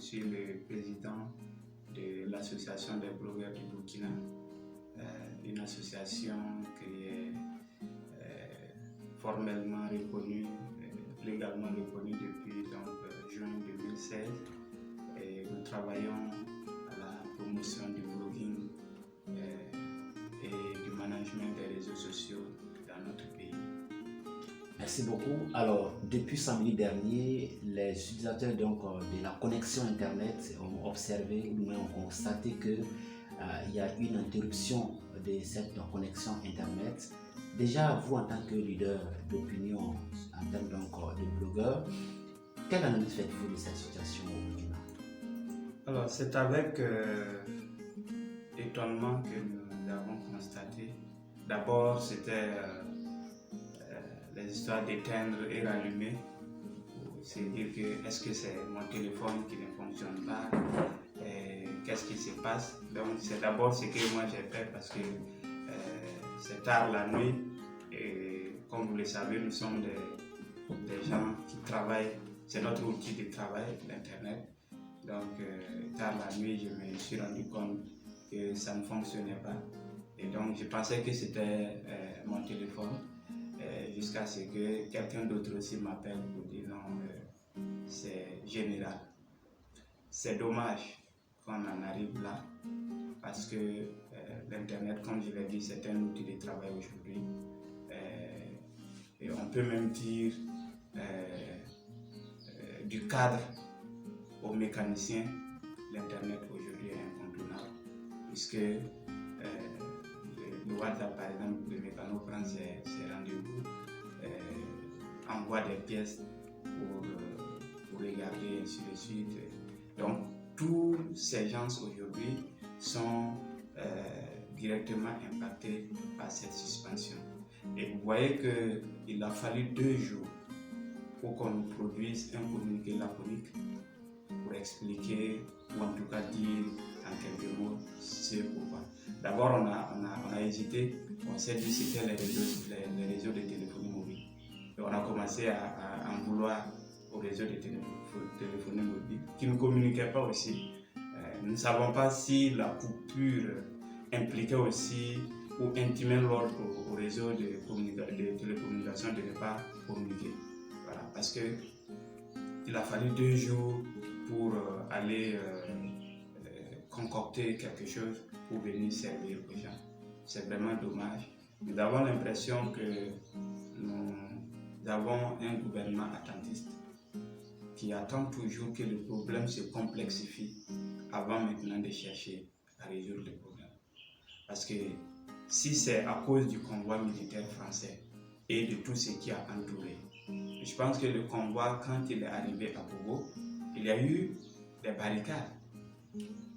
suis le président de l'association des blogueurs du Burkina, une association qui est formellement reconnue, légalement reconnue depuis juin 2016. Et nous travaillons à la promotion du blogging et du management des réseaux sociaux dans notre pays. Merci beaucoup. Alors, depuis samedi dernier, les utilisateurs de la connexion Internet ont observé ou ont constaté qu'il y a une interruption de cette connexion Internet. Déjà, vous, en tant que leader d'opinion, en termes de blogueur, quelle analyse faites-vous de cette situation au Burkina? Alors, c'est avec étonnement que nous avons constaté. D'abord, c'était les histoires d'éteindre et rallumer. C'est dire que est-ce que c'est mon téléphone qui ne fonctionne pas, qu'est-ce qui se passe. Donc c'est d'abord ce que moi j'ai fait parce que c'est tard la nuit et comme vous le savez, nous sommes des gens qui travaillent, c'est notre outil de travail, l'internet. Donc tard la nuit, je me suis rendu compte que ça ne fonctionnait pas et donc je pensais que c'était mon téléphone. Jusqu'à ce que quelqu'un d'autre aussi m'appelle pour dire non, c'est général. C'est dommage qu'on en arrive là parce que l'internet, comme je l'ai dit, c'est un outil de travail aujourd'hui. Et on peut même dire du cadre aux mécaniciens, l'internet aujourd'hui est incontournable puisque le WhatsApp, par exemple, le mécano prend ses rendez-vous, envoie des pièces pour regarder, ainsi de suite. Donc, tous ces gens aujourd'hui sont directement impactés par cette suspension. Et vous voyez qu'il a fallu 2 jours pour qu'on nous produise un communiqué laconique pour expliquer ou en tout cas dire en quelques mots ce pourquoi. D'abord on a hésité, on s'est dit que c'était les réseaux de téléphonie mobile. Et on a commencé à en vouloir aux réseaux de téléphonie mobile qui ne communiquaient pas aussi. Nous ne savons pas si la coupure impliquait aussi ou intimait l'ordre au réseau de télécommunications de ne pas communiquer. Voilà, parce qu'il a fallu 2 jours pour aller concocter quelque chose pour venir servir aux gens. C'est vraiment dommage. Nous avons l'impression que nous avons un gouvernement attentiste qui attend toujours que le problème se complexifie avant maintenant de chercher à résoudre le problème. Parce que si c'est à cause du convoi militaire français et de tout ce qui a entouré, je pense que le convoi, quand il est arrivé à Bobo, il y a eu des barricades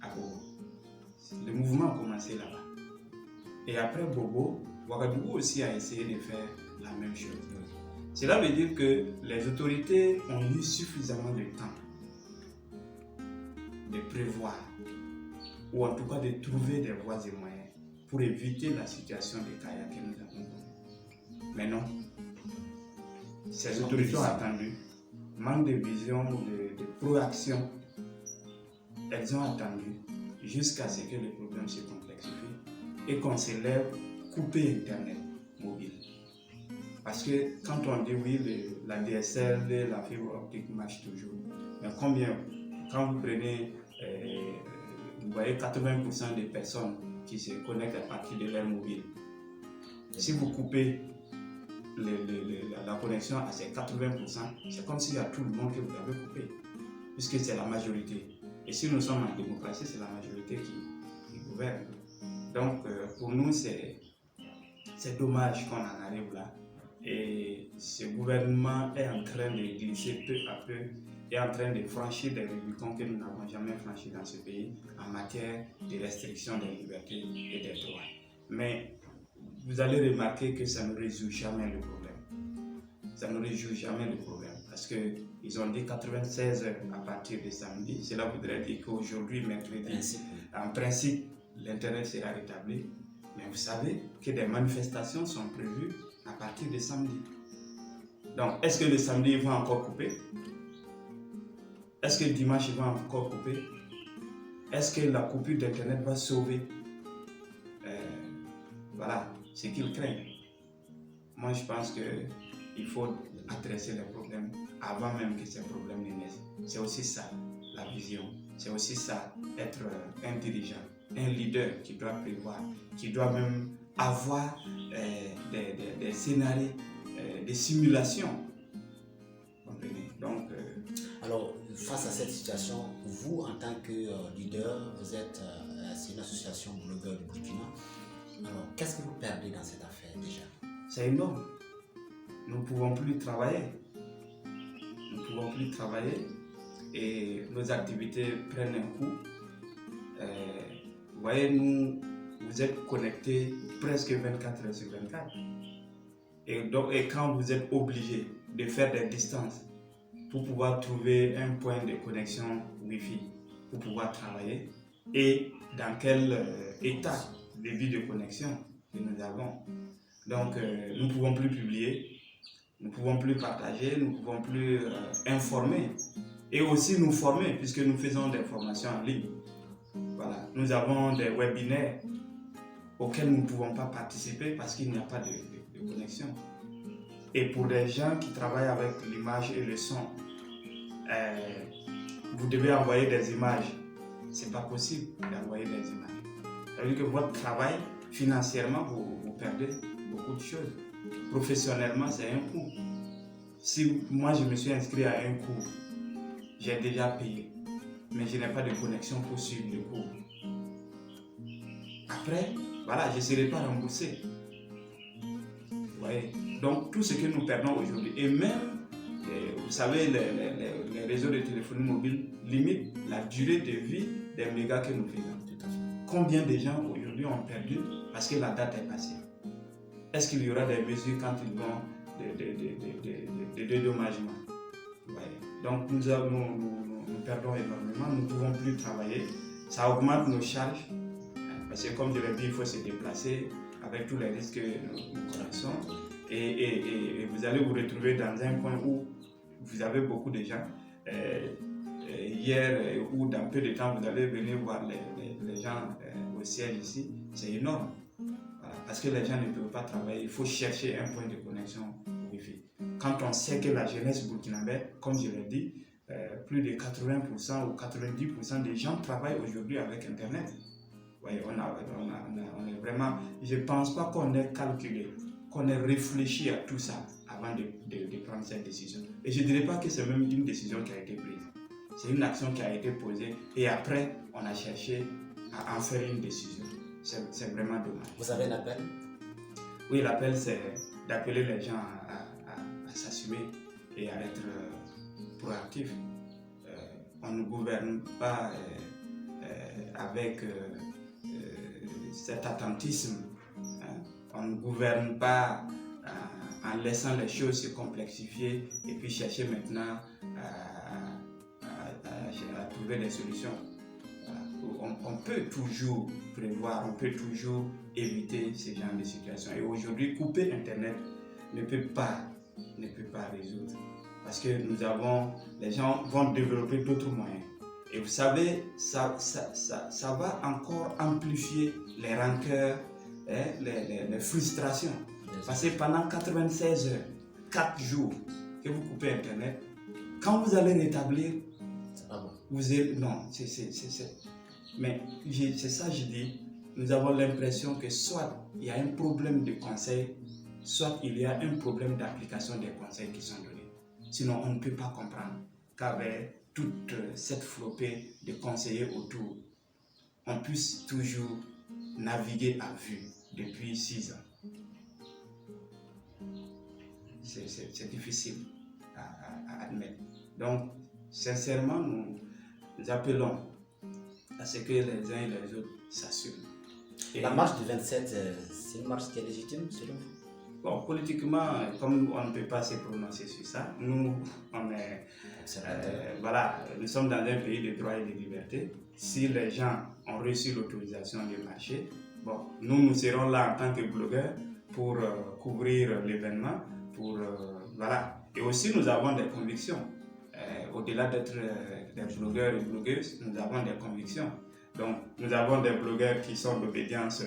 à Bobo. Le mouvement a commencé là-bas. Et après Bobo, Ouagadougou aussi a essayé de faire la même chose. Cela veut dire que les autorités ont eu suffisamment de temps de prévoir, ou en tout cas de trouver des voies et moyens pour éviter la situation de Kaya que nous avons connue. Mais non, ces autorités ont attendu, manque de vision, de proaction, elles ont attendu jusqu'à ce que le problème se complexifie et qu'on se lève couper Internet mobile. Parce que quand on dit oui, la DSL, la fibre optique marche toujours, mais combien, quand vous prenez, vous voyez 80% des personnes qui se connectent à partir de leur mobile, si vous coupez la connexion à ces 80%, c'est comme s'il y a tout le monde que vous avez coupé, puisque c'est la majorité. Et si nous sommes en démocratie, c'est la majorité qui gouverne. Donc pour nous, c'est dommage qu'on en arrive là. Et ce gouvernement est en train de glisser peu à peu, est en train de franchir des rubicons que nous n'avons jamais franchis dans ce pays en matière de restriction des libertés et des droits. Mais vous allez remarquer que ça ne résout jamais le problème. Ça ne résout jamais le problème parce qu'ils ont dit 96 heures à partir de samedi. Cela voudrait dire qu'aujourd'hui, mercredi, en principe, l'Internet sera rétabli. Mais vous savez que des manifestations sont prévues à partir de samedi. Donc, est-ce que le samedi, ils vont encore couper? Est-ce que dimanche ils vont encore couper? Est-ce que la coupure d'Internet va sauver voilà, ce qu'ils craignent? Moi, je pense qu'il faut adresser les problèmes avant même que ces problèmes ne naissent. C'est aussi ça, la vision. C'est aussi ça, être un dirigeant, un leader qui doit prévoir, qui doit même avoir des scénarios, des simulations. Comprenez? Donc, alors, face à cette situation, vous, en tant que leader, vous êtes, c'est une association blogueur du Burkina. Alors, qu'est-ce que vous perdez dans cette affaire déjà? c'est énorme. Nous ne pouvons plus travailler. Nous ne pouvons plus travailler et nos activités prennent un coup. Vous voyez, vous êtes connectés presque 24 heures sur 24. Et quand vous êtes obligé de faire des distances pour pouvoir trouver un point de connexion Wi-Fi pour pouvoir travailler, et dans quel état de vie de connexion que nous avons. Donc, nous ne pouvons plus publier, nous ne pouvons plus partager, nous ne pouvons plus informer et aussi nous former puisque nous faisons des formations en ligne. Voilà. Nous avons des webinaires auxquels nous ne pouvons pas participer parce qu'il n'y a pas de connexion. Et pour des gens qui travaillent avec l'image et le son, vous devez envoyer des images. Ce n'est pas possible d'envoyer des images. Ça veut dire que votre travail, financièrement, vous perdez beaucoup de choses. Professionnellement, c'est un coût. Si moi je me suis inscrit à un cours, j'ai déjà payé, mais je n'ai pas de connexion pour suivre le cours. Après, voilà, je ne serai pas remboursé. Vous voyez? Donc tout ce que nous perdons aujourd'hui, et même, vous savez, les réseaux de téléphonie mobile limitent la durée de vie des mégas que nous faisons. Combien de gens aujourd'hui ont perdu parce que la date est passée? Est-ce qu'il y aura des mesures quand ils vont de dédommagement? Ouais. Donc nous perdons énormément, nous ne pouvons plus travailler, ça augmente nos charges, parce que comme je l'ai dit, il faut se déplacer avec tous les risques que nous connaissons, et vous allez vous retrouver dans un coin où vous avez beaucoup de gens. Hier ou dans peu de temps, vous allez venir voir les gens au siège ici, c'est énorme. Voilà, parce que les gens ne peuvent pas travailler, il faut chercher un point de connexion Wi-Fi. Quand on sait que la jeunesse burkinabé, comme je l'ai dit, plus de 80% ou 90% des gens travaillent aujourd'hui avec Internet. Oui, on est vraiment, je ne pense pas qu'on ait calculé, qu'on ait réfléchi à tout ça avant de prendre cette décision. Et je ne dirais pas que c'est même une décision qui a été prise. C'est une action qui a été posée et après, on a cherché à en faire une décision. C'est vraiment dommage. Vous avez un appel? Oui, l'appel, c'est d'appeler les gens à s'assumer et à être proactifs. On ne gouverne pas avec cet attentisme. Hein. On ne gouverne pas en laissant les choses se complexifier et puis chercher maintenant à trouver des solutions. Voilà. On peut toujours prévoir, on peut toujours éviter ce genre de situation. Et aujourd'hui, couper Internet ne peut pas résoudre. Parce que les gens vont développer d'autres moyens. Et vous savez, ça va encore amplifier les rancœurs, les frustrations. Parce que pendant 96 heures, 4 jours que vous coupez Internet, quand vous allez rétablir, vous allez... Non, mais c'est ça je dis, nous avons l'impression que soit il y a un problème de conseil, soit il y a un problème d'application des conseils qui sont donnés. Sinon, on ne peut pas comprendre qu'avec toute cette flopée de conseillers autour, on puisse toujours naviguer à vue depuis 6 ans. C'est difficile à admettre. Donc, sincèrement, nous appelons à ce que les uns et les autres s'assument. La marche du 27, c'est une marche qui est légitime selon vous? Bon, politiquement, comme on ne peut pas se prononcer sur ça, nous, on est, voilà, nous sommes dans un pays de droit et de liberté. Si les gens ont reçu l'autorisation de marcher, bon, nous serons là en tant que blogueurs pour couvrir l'événement, voilà. Et aussi, nous avons des convictions. au-delà d'être des blogueurs et blogueuses, nous avons des convictions. Donc, nous avons des blogueurs qui sont d'obédience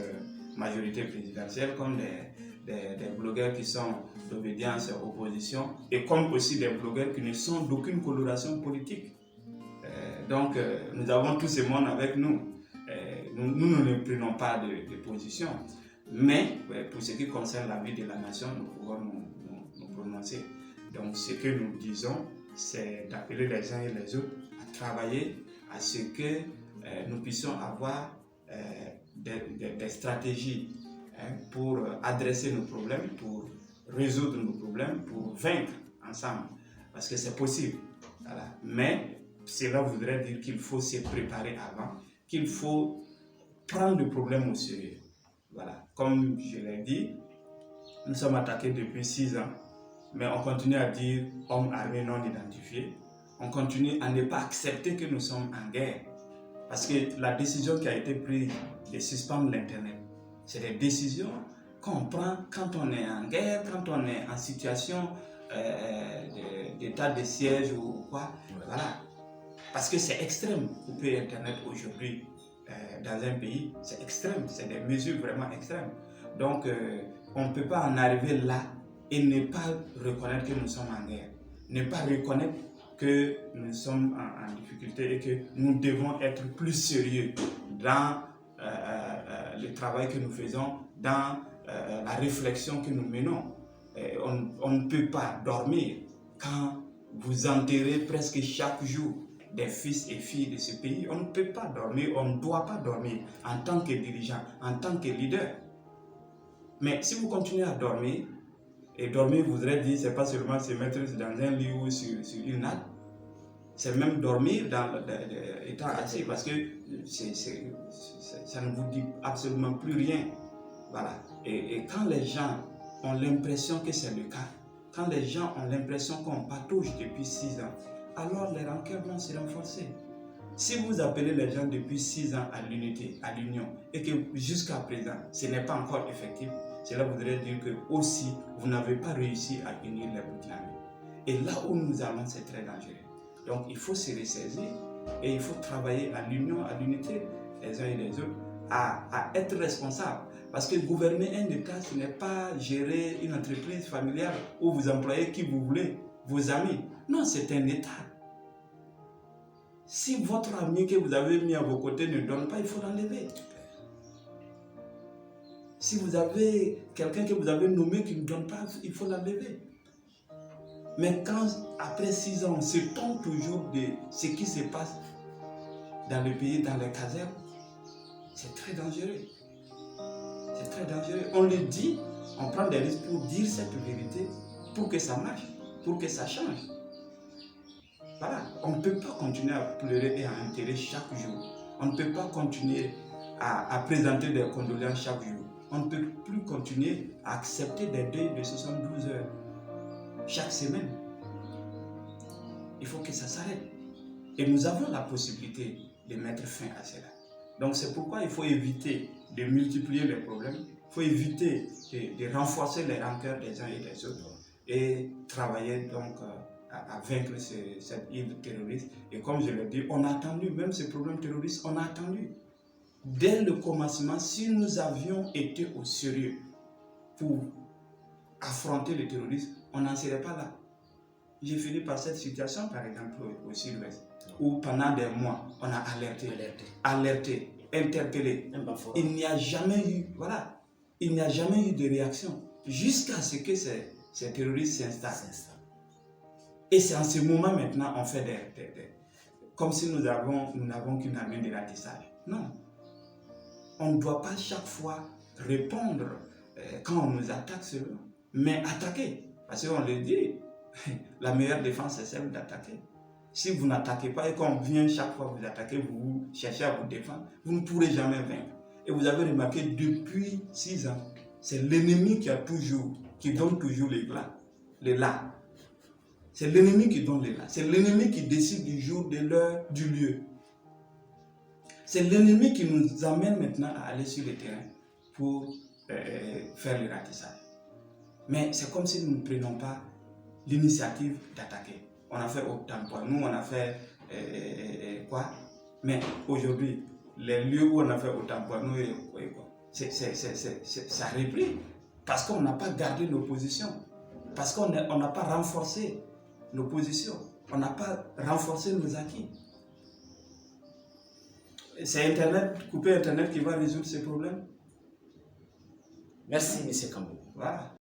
majorité présidentielle, comme des blogueurs qui sont d'obédience opposition, et comme aussi des blogueurs qui ne sont d'aucune coloration politique. Donc, nous avons tous ces mondes avec nous. Nous ne prenons pas de position. Mais, pour ce qui concerne la vie de la nation, nous pouvons nous prononcer. Donc, ce que nous disons, c'est d'appeler les uns et les autres à travailler à ce que nous puissions avoir des stratégies pour adresser nos problèmes, pour résoudre nos problèmes, pour vaincre ensemble. Parce que c'est possible. Voilà. Mais cela voudrait dire qu'il faut se préparer avant, qu'il faut prendre le problème au sérieux. Voilà. Comme je l'ai dit, nous sommes attaqués depuis 6 ans, mais on continue à dire hommes armés non identifiés. On continue à ne pas accepter que nous sommes en guerre. Parce que la décision qui a été prise de suspendre l'Internet, c'est des décisions qu'on prend quand on est en guerre, quand on est en situation d'état de siège ou quoi. Voilà. Parce que c'est extrême couper Internet aujourd'hui dans un pays, c'est extrême, c'est des mesures vraiment extrêmes. Donc, on ne peut pas en arriver là et ne pas reconnaître que nous sommes en guerre, ne pas reconnaître que nous sommes en difficulté et que nous devons être plus sérieux dans le travail que nous faisons, dans la réflexion que nous menons. On ne peut pas dormir quand vous enterrez presque chaque jour des fils et filles de ce pays. On ne peut pas dormir, on ne doit pas dormir en tant que dirigeant, en tant que leader. Mais si vous continuez à dormir, et dormir voudrait dire, c'est pas seulement se mettre dans un lit ou sur une natte, c'est même dormir dans étant assis, parce que ça ne vous dit absolument plus rien. Voilà. Et quand les gens ont l'impression que c'est le cas, quand les gens ont l'impression qu'on patauge depuis 6 ans, alors les rancœurs vont se renforcer. Si vous appelez les gens depuis 6 ans à l'unité, à l'union, et que jusqu'à présent, ce n'est pas encore effectif, cela voudrait dire que aussi, vous n'avez pas réussi à unir les bouts de la main. Et là où nous allons, c'est très dangereux. Donc, il faut se ressaisir et il faut travailler à l'union, à l'unité les uns et les autres, à être responsable. Parce que gouverner un État, ce n'est pas gérer une entreprise familiale où vous employez qui vous voulez, vos amis. Non, c'est un État. Si votre ami que vous avez mis à vos côtés ne donne pas, il faut l'enlever. Si vous avez quelqu'un que vous avez nommé qui ne donne pas, il faut l'enlever. Mais quand, après 6 ans, on se trompe toujours de ce qui se passe dans le pays, dans les casernes, c'est très dangereux. C'est très dangereux. On le dit, on prend des risques pour dire cette vérité, pour que ça marche, pour que ça change. Voilà. On ne peut pas continuer à pleurer et à enterrer chaque jour. On ne peut pas continuer à présenter des condoléances chaque jour. On ne peut plus continuer à accepter des deuils de 72 heures chaque semaine. Il faut que ça s'arrête. Et nous avons la possibilité de mettre fin à cela. Donc c'est pourquoi il faut éviter de multiplier les problèmes. Il faut éviter de renforcer les rancœurs des uns et des autres. Et travailler donc à vaincre cette hydre terroriste. Et comme je l'ai dit, on a attendu, même ces problèmes terroristes, on a attendu. Dès le commencement, si nous avions été au sérieux pour affronter le terrorisme, on n'en serait pas là. J'ai fini par cette situation, par exemple, au Sud-Ouest, où pendant des mois, on a alerté, interpellé. Il n'y a jamais eu, voilà, il n'y a jamais eu de réaction jusqu'à ce que ces terroristes s'installent. Et c'est en ce moment maintenant, on fait comme si nous n'avons qu'une armée de ratissage. Non. On ne doit pas chaque fois répondre quand on nous attaque seulement, mais attaquer. Parce qu'on le dit, la meilleure défense, c'est celle d'attaquer. Si vous n'attaquez pas et qu'on vient chaque fois vous attaquer, vous cherchez à vous défendre, vous ne pourrez jamais vaincre. Et vous avez remarqué, depuis 6 ans, c'est l'ennemi qui donne toujours l'élan. C'est l'ennemi qui donne l'élan. C'est l'ennemi qui décide du jour, de l'heure, du lieu. C'est l'ennemi qui nous amène maintenant à aller sur le terrain pour faire le ratissage. Mais c'est comme si nous ne prenions pas l'initiative d'attaquer. on a fait autant quoi. Nous, on a fait quoi? Mais aujourd'hui, les lieux où on a fait autant quoi, nous, ça a repris. Parce qu'on n'a pas gardé nos positions. Parce qu'on n'a pas renforcé nos positions. On n'a pas renforcé nos acquis. C'est Internet, couper Internet qui va résoudre ces problèmes. Merci, M. Kambou. Voilà.